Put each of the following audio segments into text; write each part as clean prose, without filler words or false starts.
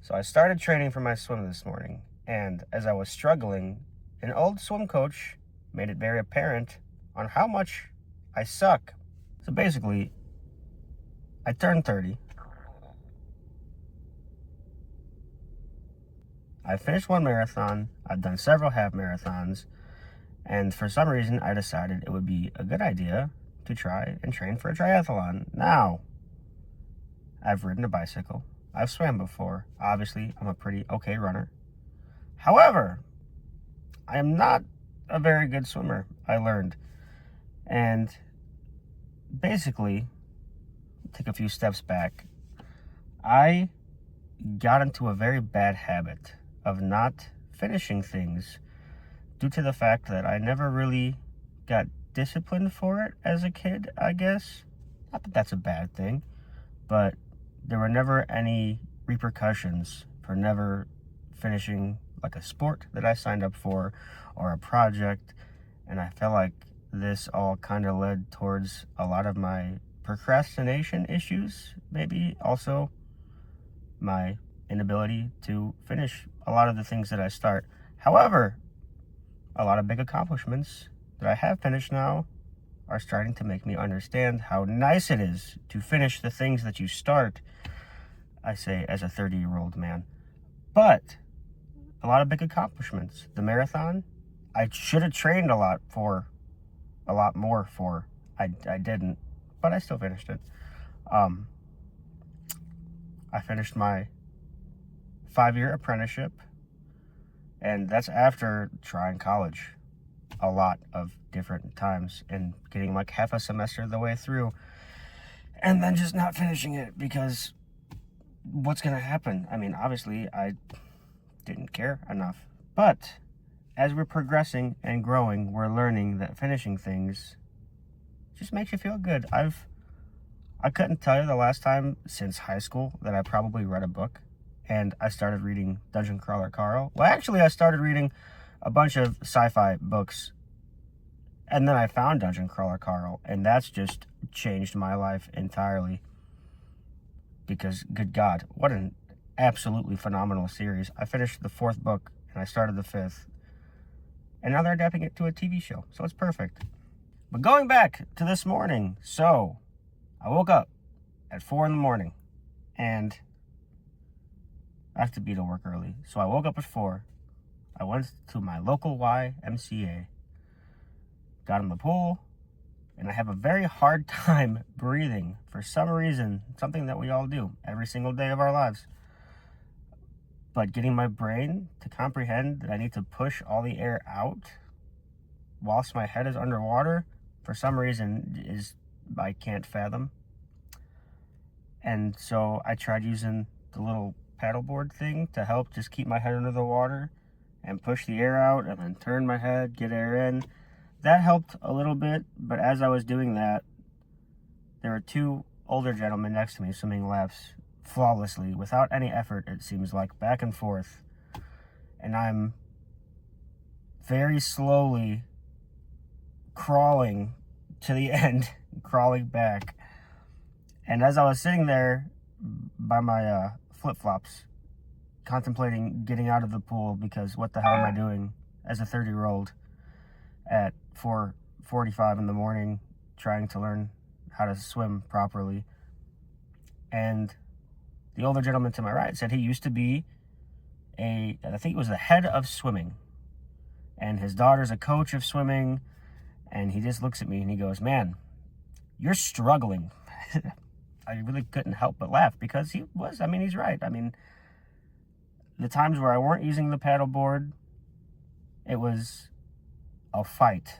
So I started training for my swim this morning, and as I was struggling, an old swim coach made it very apparent on how much I suck. So basically, I turned 30. I finished one marathon, I've done several half marathons, and for some reason I decided it would be a good idea to try and train for a triathlon. Now, I've ridden a bicycle, I've swam before, obviously I'm a pretty okay runner. However, I am not a very good swimmer, I learned. And basically, take a few steps back, I got into a very bad habit of not finishing things due to the fact that I never really got disciplined for it as a kid, I guess. Not that that's a bad thing, but there were never any repercussions for never finishing like a sport that I signed up for or a project. And I felt like this all kind of led towards a lot of my procrastination issues, maybe also my inability to finish a lot of the things that I start. However, a lot of big accomplishments that I have finished now are starting to make me understand how nice it is to finish the things that you start, I say as a 30-year-old man. But a lot of big accomplishments. The marathon, I should have trained a lot more for. I didn't, but I still finished it. I finished my 5-year apprenticeship, and that's after trying college a lot of different times and getting like half a semester the way through and then just not finishing it because what's going to happen? I mean, obviously I didn't care enough, but as we're progressing and growing, we're learning that finishing things just makes you feel good. I couldn't tell you the last time since high school that I probably read a book, and I started reading Dungeon Crawler Carl. Well, actually, I started reading a bunch of sci-fi books, and then I found Dungeon Crawler Carl, and that's just changed my life entirely. Because, good God, what an absolutely phenomenal series. I finished the 4th book, and I started the 5th, and now they're adapting it to a TV show, so it's perfect. But going back to this morning, so I woke up at 4 in the morning, and I have to be to work early. So I woke up at 4. I went to my local YMCA, got in the pool, and I have a very hard time breathing for some reason, something that we all do every single day of our lives. But getting my brain to comprehend that I need to push all the air out whilst my head is underwater, for some reason, I can't fathom. And so I tried using the little paddleboard thing to help just keep my head under the water and push the air out and then turn my head, get air in. That helped a little bit, but as I was doing that, there were 2 older gentlemen next to me swimming laps flawlessly, without any effort, it seems like, back and forth. And I'm very slowly crawling to the end, crawling back. And as I was sitting there by my flip-flops, contemplating getting out of the pool, because what the hell am I doing as a 30-year-old at 4:45 in the morning trying to learn how to swim properly. And the older gentleman to my right said he used to be I think he was the head of swimming, and his daughter's a coach of swimming. And he just looks at me and he goes, "Man, you're struggling." I really couldn't help but laugh because he's right. I mean, the times where I weren't using the paddleboard, it was a fight,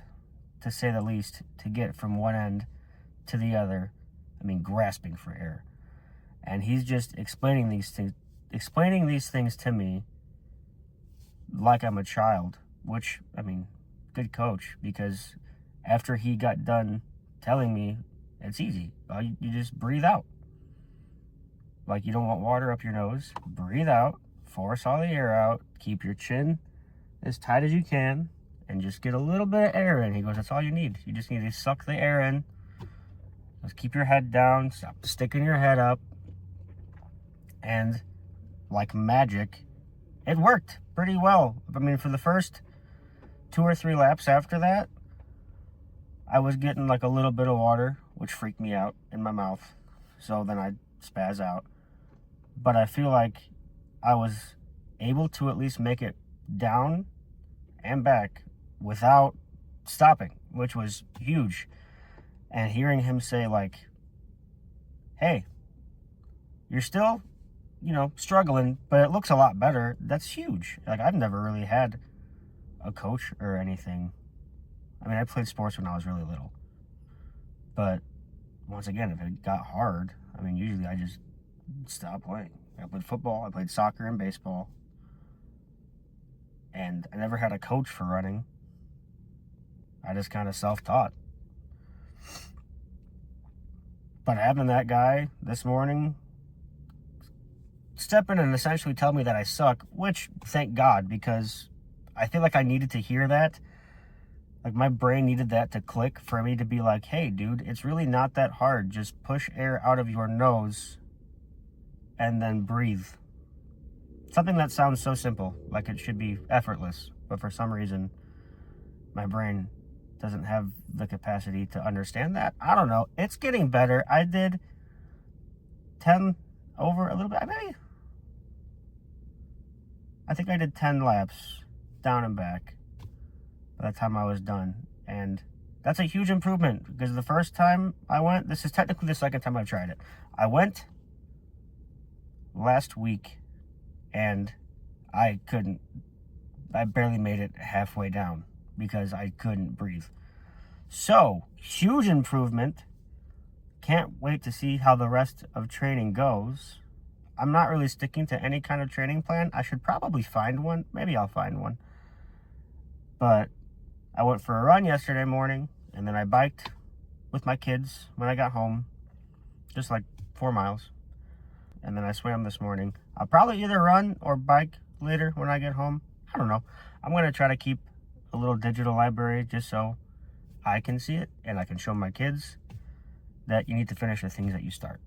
to say the least, to get from one end to the other. I mean, grasping for air. And he's just explaining these things to me like I'm a child, which, I mean, good coach, because after he got done telling me, it's easy. You just breathe out. Like you don't want water up your nose. Breathe out. Force all the air out. Keep your chin as tight as you can. And just get a little bit of air in. He goes, that's all you need. You just need to suck the air in. Just keep your head down. Stop sticking your head up. And like magic, it worked pretty well. I mean, for the first 2 or 3 laps after that, I was getting like a little bit of water, which freaked me out in my mouth. So then I'd spaz out. But I feel like I was able to at least make it down and back without stopping, which was huge. And hearing him say, like, hey, you're still, struggling, but it looks a lot better. That's huge. Like, I've never really had a coach or anything. I mean, I played sports when I was really little. But once again, if it got hard, I mean, usually I just stopped playing. I played football, I played soccer and baseball. And I never had a coach for running. I just kind of self-taught. But having that guy this morning step in and essentially tell me that I suck, which, thank God, because I feel like I needed to hear that. Like, my brain needed that to click for me to be like, hey, dude, it's really not that hard. Just push air out of your nose and then breathe. Something that sounds so simple, like it should be effortless. But for some reason, my brain doesn't have the capacity to understand that. I don't know. It's getting better. I did 10 over a little bit. I think I did 10 laps down and back by the time I was done. And that's a huge improvement, because the first time I went, this is technically the second time I've tried it. I went last week and I barely made it halfway down because I couldn't breathe. So, huge improvement. Can't wait to see how the rest of training goes. I'm not really sticking to any kind of training plan. I should probably find one. Maybe I'll find one. But I went for a run yesterday morning, and then I biked with my kids when I got home, just like 4 miles. And then I swam this morning. I'll probably either run or bike later when I get home. I don't know. I'm going to try to keep a little digital library just so I can see it and I can show my kids that you need to finish the things that you start.